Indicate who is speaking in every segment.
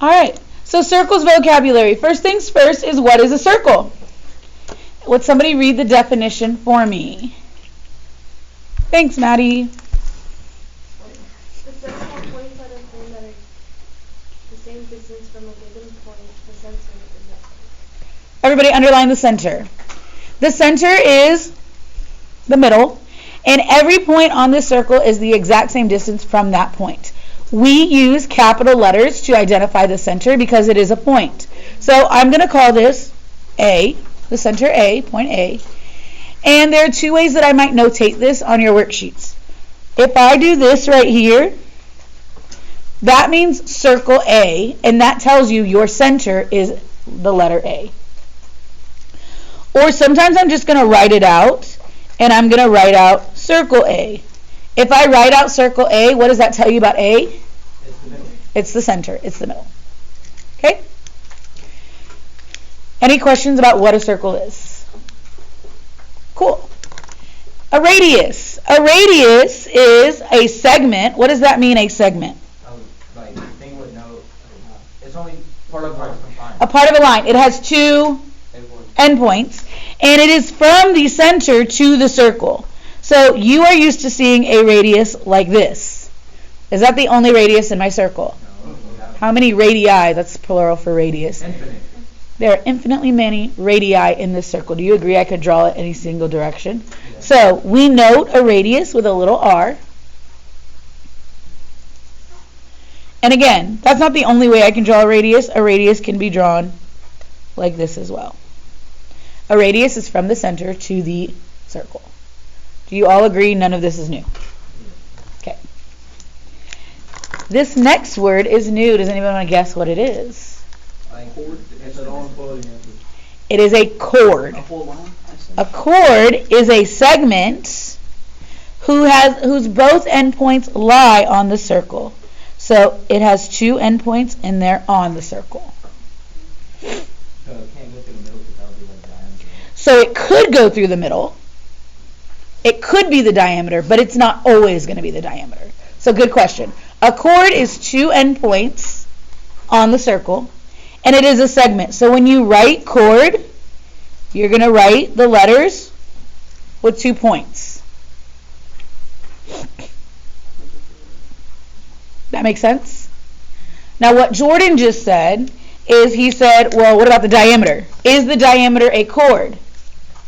Speaker 1: All right. So circles vocabulary. First things first is what is a circle? Would somebody read the definition for me? Thanks, Maddie.
Speaker 2: The circle points at a thing that is the same distance from a given point. The center is that point.
Speaker 1: Everybody underline the center. The center is the middle, and every point on this circle is the exact same distance from that point. We use capital letters to identify the center because it is a point. So I'm going to call this A, the center A, point A. And there are two ways that I might notate this on your worksheets. If I do this right here, that means circle A, and that tells you your center is the letter A. Or sometimes I'm just going to write it out, and I'm going to write out circle A. If I write out circle A, what does that tell you about A?
Speaker 3: It's the middle.
Speaker 1: It's the center. It's the middle. Okay? Any questions about what a circle is? Cool. A radius. A radius is a segment. What does that mean, a segment?
Speaker 3: Like, the thing with no, it's only part of what's confined.
Speaker 1: A part of a line. It has two endpoints, and it is from the center to the circle. So you are used to seeing a radius like this. Is that the only radius in my circle?
Speaker 3: No.
Speaker 1: How many radii? That's plural for radius.
Speaker 3: Infinite.
Speaker 1: There are infinitely many radii in this circle. Do you agree I could draw it any single direction?
Speaker 3: Yeah.
Speaker 1: So we note a radius with a little r. And again, that's not the only way I can draw a radius. A radius can be drawn like this as well. A radius is from the center to the circle. Do you all agree none of this is new? Okay. This next word is new. Does anyone want to guess what it is?
Speaker 3: It's an all-enclosing answer.
Speaker 1: It is a chord.
Speaker 4: A whole line, I said.
Speaker 1: A chord is a segment whose both endpoints lie on the circle. So it has two endpoints and they're on the circle.
Speaker 3: So it can't go through the middle because that would be like diameter.
Speaker 1: So it could go through the middle. It could be the diameter, but it's not always going to be the diameter. So good question. A chord is two endpoints on the circle, and it is a segment. So when you write chord, you're going to write the letters with 2 points. That makes sense? Now what Jordan just said is he said, well, what about the diameter? Is the diameter a chord?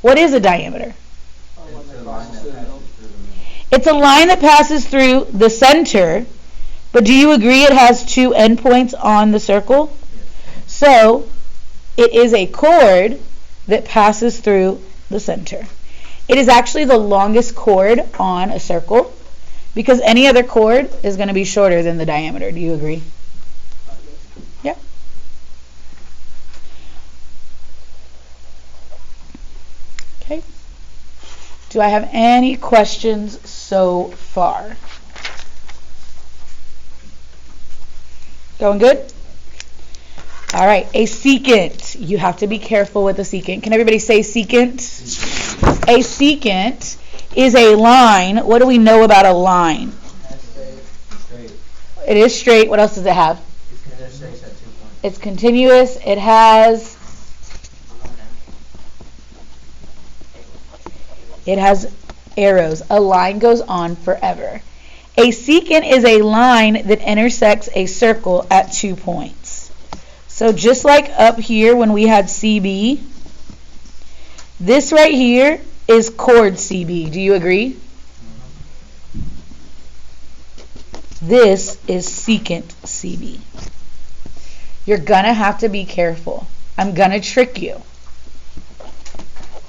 Speaker 1: What is a diameter?
Speaker 3: It's a line that passes through the middle.
Speaker 1: It's a line that passes through the center, but do you agree it has two endpoints on the circle?
Speaker 3: Yes.
Speaker 1: So it is a chord that passes through the center. It is actually the longest chord on a circle because any other chord is going to be shorter than the diameter. Do you agree? Yeah. Okay. Do I have any questions so far? Going good? All right, a secant. You have to be careful with a secant. Can everybody say secant? A secant is a line. What do we know about a line?
Speaker 3: Straight.
Speaker 1: It is straight. What else does it have?
Speaker 3: It's straight at 2 points.
Speaker 1: It's continuous. It has arrows. A line goes on forever. A secant is a line that intersects a circle at 2 points. So just like up here when we had CB, this right here is chord CB. Do you agree? This is secant CB. You're gonna have to be careful. I'm gonna trick you.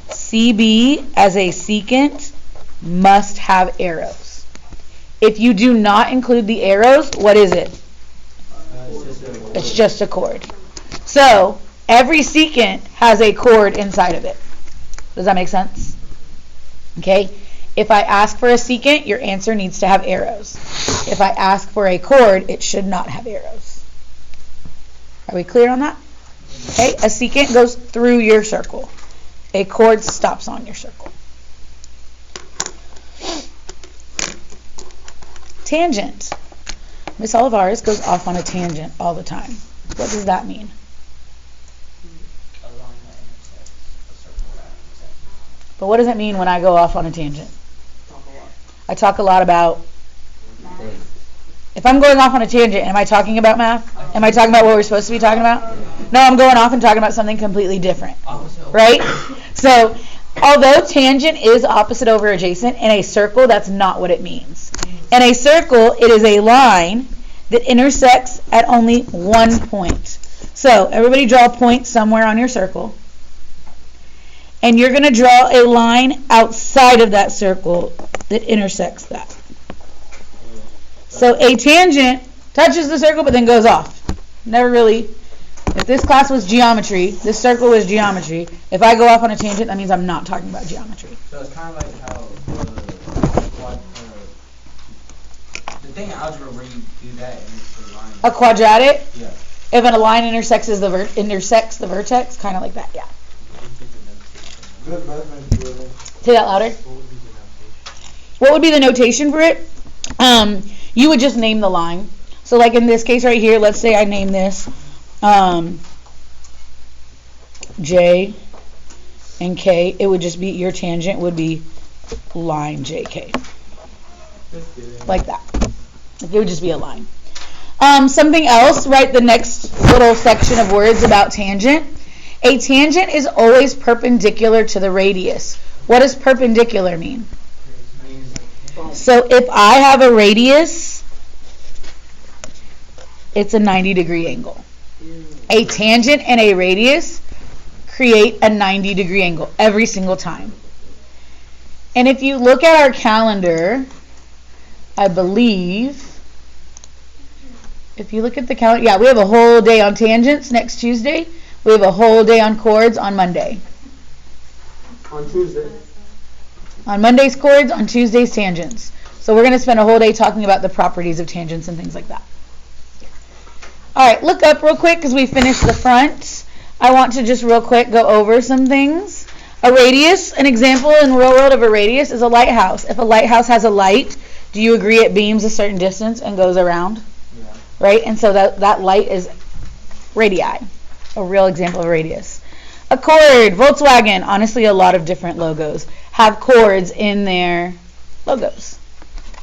Speaker 1: CB as a secant must have arrows. If you do not include the arrows, what is it? It's just a chord. So every secant has a chord inside of it. Does that make sense? Okay. If I ask for a secant, your answer needs to have arrows. If I ask for a chord, it should not have arrows. Are we clear on that? Okay. A secant goes through your circle. A chord stops on your circle. Tangent. Miss Olivares goes off on a tangent all the time. What does that mean?
Speaker 3: A line that intersects a circle that intersects.
Speaker 1: But what does it mean when I go off on a tangent? I talk a lot about, if I'm going off on a tangent, am I talking about math? Am I talking about what we're supposed to be talking about? No, I'm going off and talking about something completely different, right? So, although tangent is opposite over adjacent, in a circle, that's not what it means. In a circle, it is a line that intersects at only one point. So, everybody draw a point somewhere on your circle. And you're going to draw a line outside of that circle that intersects that. So a tangent touches the circle but then goes off. Never really, if this class was geometry, this circle was geometry, if I go off on a tangent, that means I'm not talking about geometry.
Speaker 3: So it's kind of like how the thing in algebra where you do that and it's a line.
Speaker 1: A quadratic,
Speaker 3: Yeah.
Speaker 1: if a line intersects the vertex, kind of like that, yeah. Say that louder. What would be the notation for it? You would just name the line. So like in this case right here, let's say I name this J and K. It would just be, your tangent would be line JK. Like that. Like it would just be a line. Something else, right, the next little section of words about tangent. A tangent is always perpendicular to the radius. What does perpendicular mean? So if I have a radius, it's a 90-degree angle. A tangent and a radius create a 90-degree angle every single time. And if you look at our calendar, I believe, if you look at the calendar, yeah, we have a whole day on tangents next Tuesday. We have a whole day on chords on Monday.
Speaker 4: On Tuesday.
Speaker 1: On Monday's chords, on Tuesday's tangents. So we're going to spend a whole day talking about the properties of tangents and things like that. Alright, look up real quick because we finished the front. I want to just real quick go over some things. A radius, an example in the real world of a radius is a lighthouse. If a lighthouse has a light, do you agree it beams a certain distance and goes around?
Speaker 3: Yeah.
Speaker 1: Right? And so that light is radii, a real example of a radius. A cord, Volkswagen, honestly a lot of different logos have cords in their logos.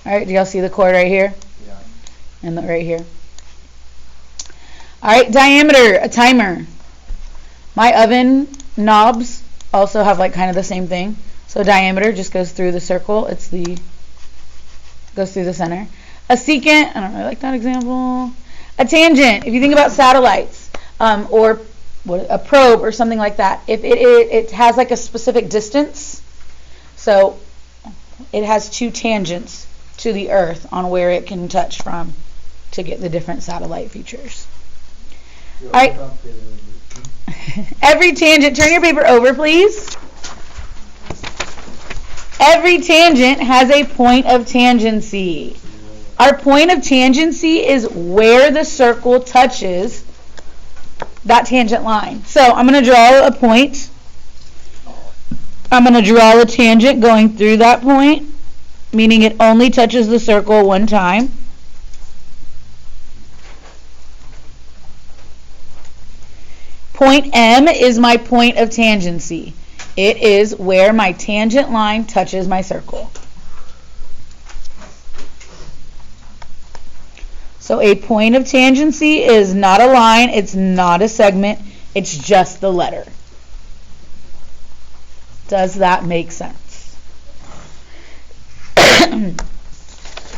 Speaker 1: Alright, do y'all see the cord right here?
Speaker 3: Yeah.
Speaker 1: And right here. Alright, diameter, a timer. My oven knobs also have like kind of the same thing. So diameter just goes through the circle. Goes through the center. A secant, I don't really like that example. A tangent, if you think about satellites, or a probe or something like that. If it has like a specific distance, so it has two tangents to the Earth on where it can touch from to get the different satellite features. All right. Every tangent, turn your paper over, please. Every tangent has a point of tangency. Our point of tangency is where the circle touches that tangent line. So I'm going to draw a point. I'm going to draw a tangent going through that point, meaning it only touches the circle one time. Point M is my point of tangency. It is where my tangent line touches my circle. So a point of tangency is not a line, it's not a segment, it's just the letter. Does that make sense?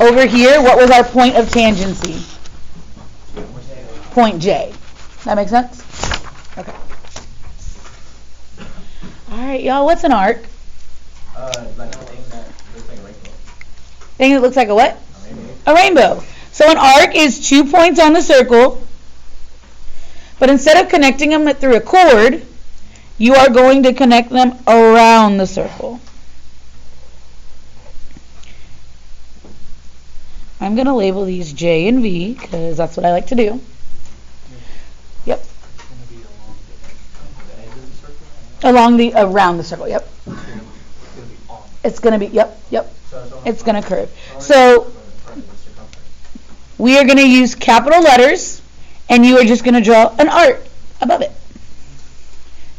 Speaker 1: Over here, what was our point of tangency? Point J. That make sense? Okay. Alright, y'all, what's an arc?
Speaker 3: Like a thing that looks like a rainbow.
Speaker 1: Thing that looks like a what?
Speaker 3: A rainbow.
Speaker 1: A rainbow. So an arc is 2 points on the circle, but instead of connecting them through a cord, you are going to connect them around the circle. I'm going to label these J and V because that's what I like to do. Yep. Around the circle, yep. It's going to be, yep. It's going to curve. So we are going to use capital letters and you are just going to draw an arc above it.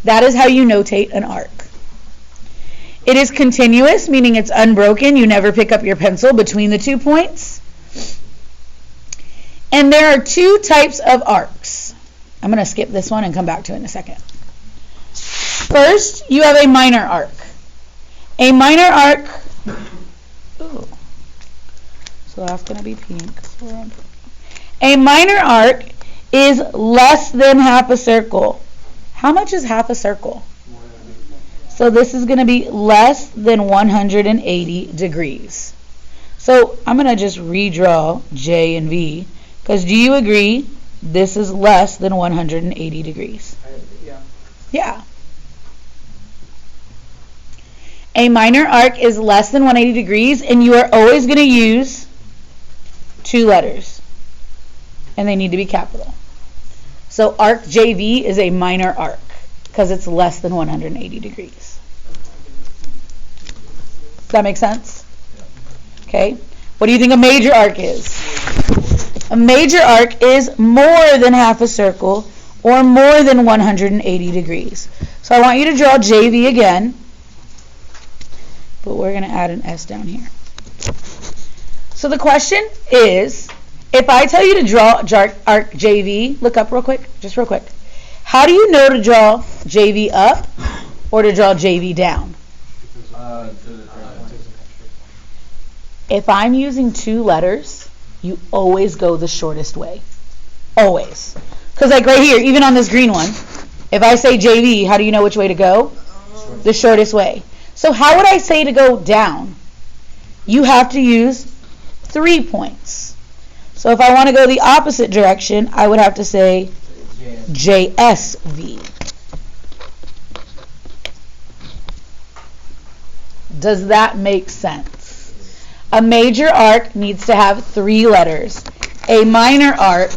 Speaker 1: That is how you notate an arc. It is continuous, meaning it's unbroken. You never pick up your pencil between the 2 points. And there are 2 types of arcs. I'm going to skip this one and come back to it in a second. First, you have a minor arc. A minor arc, ooh, so that's going to be pink. A minor arc is less than half a circle. How much is half a circle? So this is going to be less than 180 degrees. So I'm going to just redraw J and V, because do you agree this is less than 180 degrees?
Speaker 3: Yeah.
Speaker 1: Yeah. A minor arc is less than 180 degrees, and you are always going to use 2 letters, and they need to be capital. So arc JV is a minor arc because it's less than 180 degrees. Does that make sense? Okay. What do you think a major arc is? A major arc is more than half a circle or more than 180 degrees. So I want you to draw JV again, but we're going to add an S down here. So the question is, if I tell you to draw arc JV, look up real quick, just real quick. How do you know to draw JV up or to draw JV down? If I'm using 2 letters, you always go the shortest way. Always. Because like right here, even on this green one, if I say JV, how do you know which way to go? The shortest way. So how would I say to go down? You have to use 3 points. So if I want to go the opposite direction, I would have to say JSV. Does that make sense? A major arc needs to have 3 letters. A minor arc,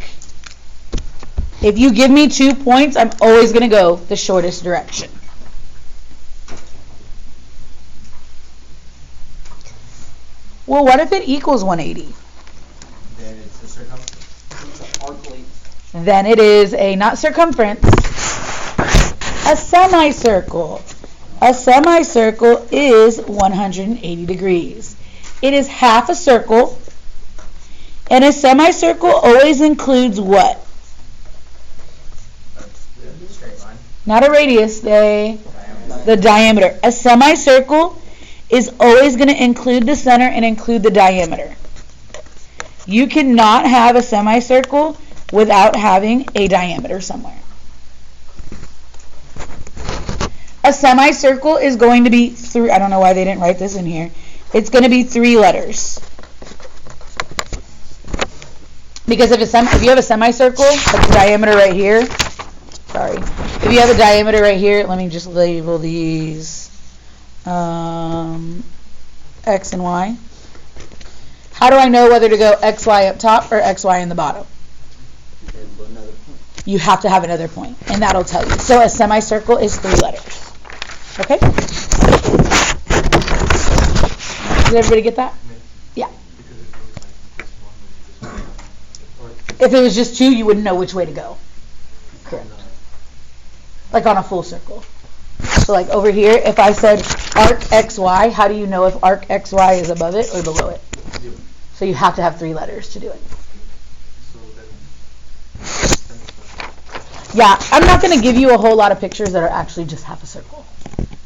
Speaker 1: if you give me 2 points, I'm always going to go the shortest direction. Well, what if it equals 180?
Speaker 3: Then it's the circumference. Arc length.
Speaker 1: Then it is a, not circumference, a semicircle. A semicircle is 180 degrees. It is half a circle, and a semicircle always includes what?
Speaker 3: Straight line.
Speaker 1: Not a radius, the diameter. A semicircle is always going to include the center and include the diameter. You cannot have a semicircle without having a diameter somewhere. A semicircle is going to be 3, I don't know why they didn't write this in here. It's going to be 3 letters. Because if you have a semicircle, like the diameter right here, sorry. If you have a diameter right here, let me just label these X and Y. How do I know whether to go XY up top or XY in the bottom? You have to have another point, and that'll tell you. So a semicircle is 3 letters. Okay? Did everybody get that? Yeah. If it was just 2, you wouldn't know which way to go. Correct. Like on a full circle. So like over here, if I said arc XY, how do you know if arc XY is above it or below it? So you have to have 3 letters to do it. Yeah, I'm not going to give you a whole lot of pictures that are actually just half a circle.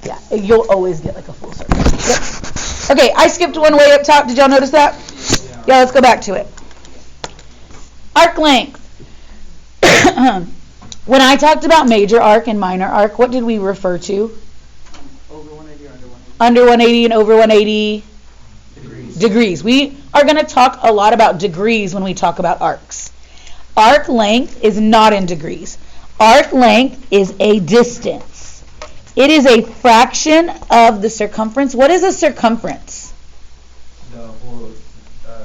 Speaker 1: Yeah, you'll always get like a full circle. Yep. Okay, I skipped one way up top. Did y'all notice that? Yeah, let's go back to it. Arc length. When I talked about major arc and minor arc, what did we refer to?
Speaker 3: Over 180 or under 180?
Speaker 1: Under 180 and over 180 degrees. We are going to talk a lot about degrees when we talk about arcs. Arc length is not in degrees. Arc length is a distance. It is a fraction of the circumference. What is a circumference?
Speaker 3: The whole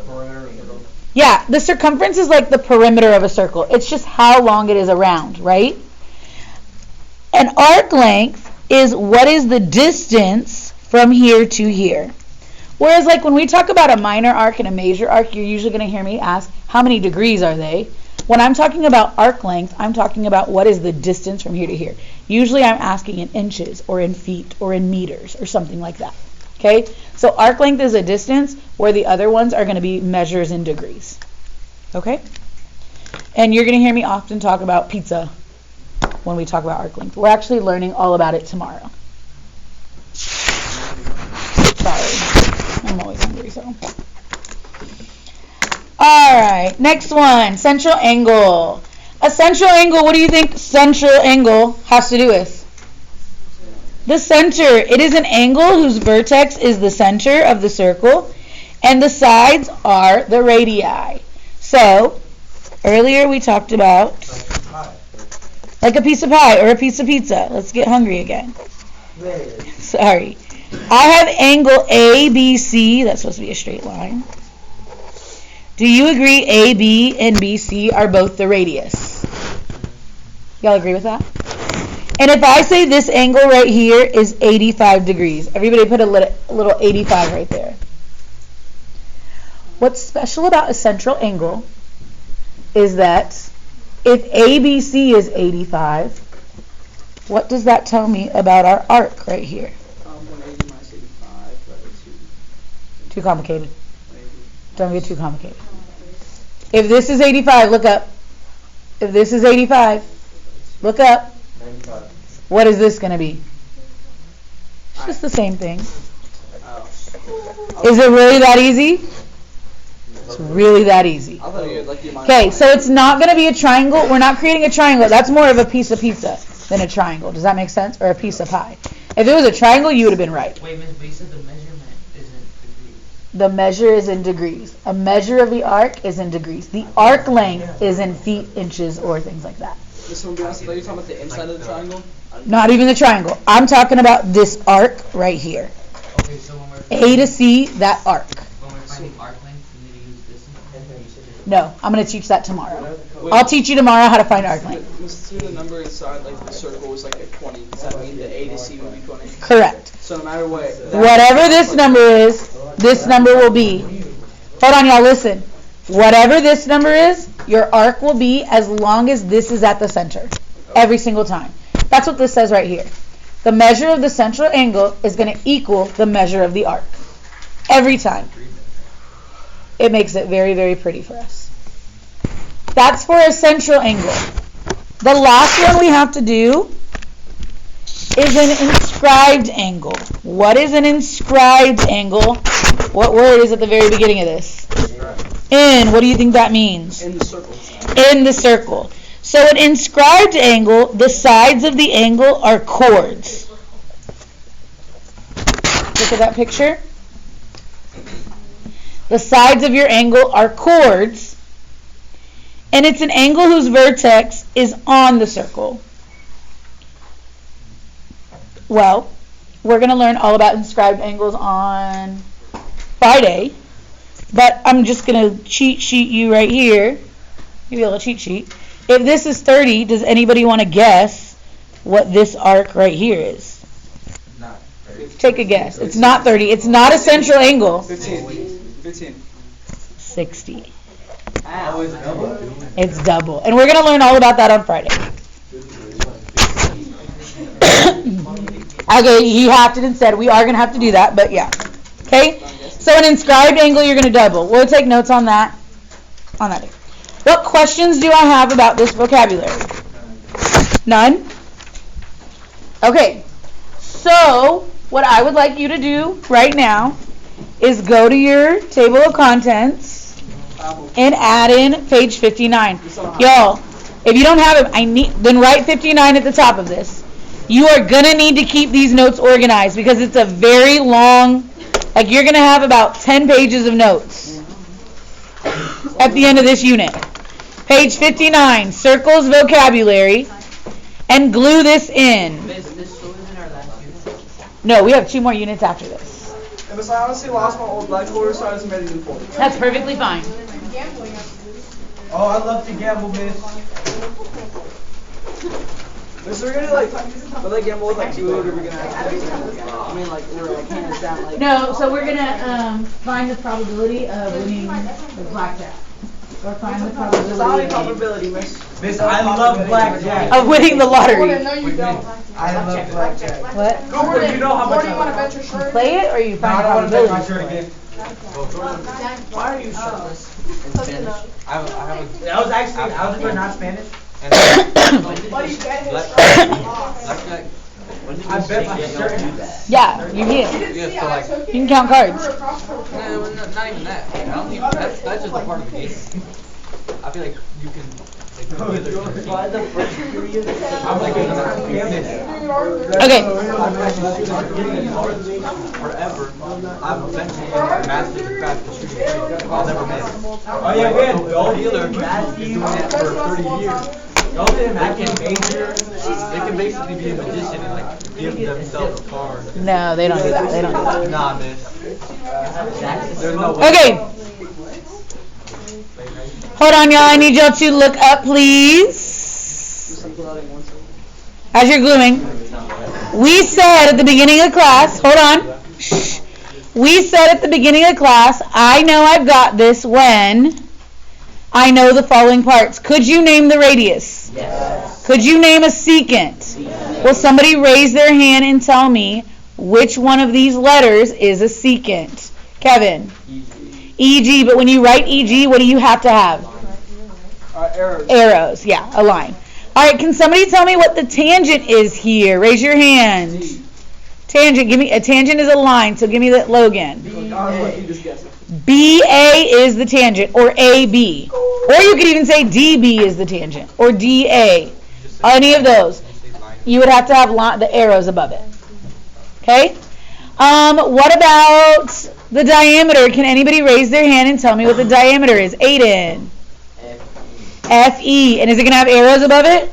Speaker 3: perimeter of the circle.
Speaker 1: Yeah, the circumference is like the perimeter of a circle. It's just how long it is around, right? An arc length is what is the distance from here to here. Whereas like when we talk about a minor arc and a major arc, you're usually going to hear me ask, how many degrees are they? When I'm talking about arc length, I'm talking about what is the distance from here to here. Usually I'm asking in inches or in feet or in meters or something like that. Okay? So arc length is a distance where the other ones are going to be measures in degrees. Okay? And you're going to hear me often talk about pizza when we talk about arc length. We're actually learning all about it tomorrow. Sorry. I'm always hungry, so. Alright, next one. Central angle. A central angle, what do you think central angle has to do with? The center. It is an angle whose vertex is the center of the circle, and the sides are the radii. So, earlier we talked about like a piece of pie or a piece of pizza. Let's get hungry again. Sorry. I have angle ABC. That's supposed to be a straight line. Do you agree AB and BC are both the radius? Y'all agree with that? And if I say this angle right here is 85 degrees, everybody put a little 85 right there. What's special about a central angle is that if ABC is 85, what does that tell me about our arc right here?
Speaker 4: 180 minus 85, but it's
Speaker 1: Too complicated.
Speaker 4: maybe.
Speaker 1: Don't get too complicated. If this is 85, look up. If this is 85, look up.
Speaker 4: 95.
Speaker 1: What is this going to be? It's just the same thing.
Speaker 4: Oh.
Speaker 1: Is it really that easy? It's really that easy.
Speaker 4: I thought you had like your mind.
Speaker 1: Okay, so it's not going to be a triangle. We're not creating a triangle. That's more of a piece of pizza than a triangle. Does that make sense? Or a piece of pie. If it was a triangle, you would have been right.
Speaker 3: Wait, Miss, but you said the measurement isn't degrees.
Speaker 1: The measure is in degrees. A measure of the arc is in degrees. The arc length is in feet, inches, or things like that.
Speaker 4: This one, I thought you were talking about the inside of the triangle.
Speaker 1: Not even the triangle. I'm talking about this arc right here.
Speaker 3: Okay, so when we're
Speaker 1: A to C, that arc.
Speaker 3: when we're finding arc length, we need to use this one.
Speaker 1: No, I'm going to teach that tomorrow.
Speaker 4: Wait,
Speaker 1: I'll teach you tomorrow how to find arc length.
Speaker 4: Mr. The number inside like the circle was like at 20. Does that mean the A to C would be 20?
Speaker 1: Correct.
Speaker 4: So no matter what.
Speaker 1: Whatever this number is, this number will be. Hold on, y'all, listen. Whatever this number is, your arc will be as long as this is at the center. Every single time. That's what this says right here. The measure of the central angle is going to equal the measure of the arc. Every time. It makes it very, very pretty for us. That's for a central angle. The last one we have to do is an inscribed angle. What is an inscribed angle? What word is at the very beginning of this? In. What do you think that means?
Speaker 4: In the circle.
Speaker 1: In the circle. So an inscribed angle, the sides of the angle are chords. Look at that picture. The sides of your angle are chords, and it's an angle whose vertex is on the circle. Well, we're going to learn all about inscribed angles on Friday, but I'm just going to cheat sheet you right here. Give you a little cheat sheet. If this is 30, does anybody want to guess what this arc right here is?
Speaker 3: Not
Speaker 1: Take a guess. It's not 30. It's not a central angle.
Speaker 4: 15.
Speaker 1: 60.
Speaker 4: Ow.
Speaker 1: It's double. And we're going to learn all about that on Friday. Okay, he halved it and said we are going to have to do that, but yeah. Okay? So an inscribed angle, you're going to double. We'll take notes on that. Day. What questions do I have about this vocabulary? None? Okay. So, what I would like you to do right now is go to your table of contents and add in page 59. Y'all, if you don't have it, then write 59 at the top of this. You are going to need to keep these notes organized because it's a very long, like you're going to have about 10 pages of notes at the end of this unit. Page 59, circles vocabulary, and glue this in.
Speaker 3: Miss, this still isn't our last unit.
Speaker 1: No, we have 2 more units after this.
Speaker 4: And I honestly lost my old blackboard, so I just made a new folder.
Speaker 1: That's perfectly fine.
Speaker 4: Oh, I love to gamble, miss. Miss, we're gonna will they gamble with like 2 or we're gonna actually I mean like we're like hands down like
Speaker 1: No, so we're going to find the probability of winning the blackjack. Or find the
Speaker 4: Solid probability, miss.
Speaker 5: Miss, I love blackjack.
Speaker 1: of winning the lottery.
Speaker 6: No, you don't.
Speaker 5: I love blackjack.
Speaker 1: What?
Speaker 5: Cooper, you know how much
Speaker 6: Or do you wanna bet your shirt?
Speaker 1: Play it or you
Speaker 5: No, I
Speaker 1: find
Speaker 5: don't want to bet my
Speaker 1: probability?
Speaker 5: shirt again.
Speaker 3: Why are you shirtless in Spanish?
Speaker 5: I have that was actually algebra, not Spanish.
Speaker 6: Why do you bet his shirt?
Speaker 5: I bet my shirt.
Speaker 1: Yeah, you can.
Speaker 6: See, I took it.
Speaker 1: You can count cards.
Speaker 6: Threw it across the room.
Speaker 7: Not even that. I don't think that's just a part of the game. I feel like you can.
Speaker 4: Why the first period?
Speaker 5: I'm like,
Speaker 1: Okay.
Speaker 7: Forever. I've eventually mastered the craft of shooting. I'll never miss.
Speaker 5: oh yeah, we had Bill
Speaker 7: Dealer been doing that for 30 years. They can basically be a magician and like give themselves a card.
Speaker 1: No, they don't do that. They don't do that.
Speaker 7: Nah, miss. There's no way.
Speaker 1: Okay. Hold on, y'all. I need y'all to look up, please. As you're gluing. We said at the beginning of class, hold on. Shh. We said at the beginning of class, I know I've got this when I know the following parts. Could you name the radius?
Speaker 3: Yes.
Speaker 1: Could you name a secant? Will somebody raise their hand and tell me which one of these letters is a secant? Kevin. EG, but when you write EG, what do you have to have?
Speaker 4: Arrows.
Speaker 1: Arrows, yeah, a line. All right, can somebody tell me what the tangent is here? Raise your hand. Tangent, give me, a tangent is a line, so give me that, Logan.
Speaker 4: You just guess it.
Speaker 1: BA is the tangent, or AB. Or you could even say DB is the tangent, or DA. Any of those. You would have to have the arrows above it. Okay? What about the diameter? Can anybody raise their hand and tell me what the diameter is? Aiden. FE. And is it going to have arrows above it?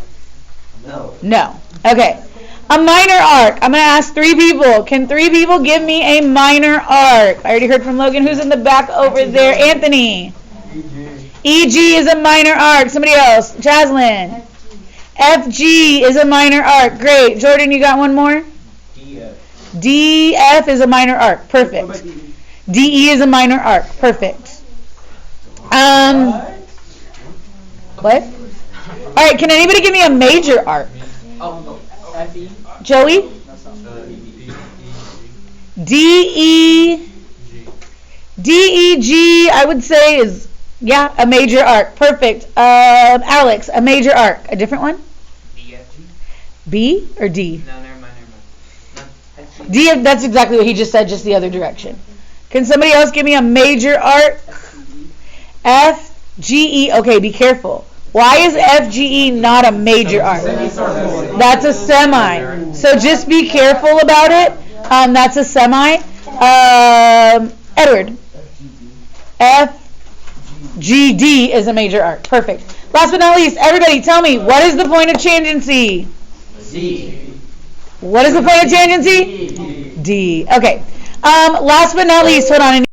Speaker 3: No.
Speaker 1: No. Okay. A minor arc. I'm going to ask 3 people. Can 3 people give me a minor arc? I already heard from Logan. Who's in the back over there? Anthony. EG is a minor arc. Somebody else. Jaslyn. FG is a minor arc. Great. Jordan, you got one more? DF is a minor arc. Perfect. DE is a minor arc. Perfect. What? All right, can anybody give me a major arc?
Speaker 4: FE.
Speaker 1: Joey? DE. DEG, I would say is, yeah, a major arc. Perfect. Alex, a major arc. A different one?
Speaker 3: BFG?
Speaker 1: B or D?
Speaker 3: No, never mind.
Speaker 1: D, that's exactly what he just said, just the other direction. Can somebody else give me a major arc? FGE. Okay, be careful. Why is FGE not a major arc? That's a semi. So just be careful about it. That's a semi. Edward. FGD is a major arc. Perfect. Last but not least, everybody tell me, what is the point of tangency?
Speaker 3: C.
Speaker 1: What is the point of tangency? D. Okay. Last but not least, hold on.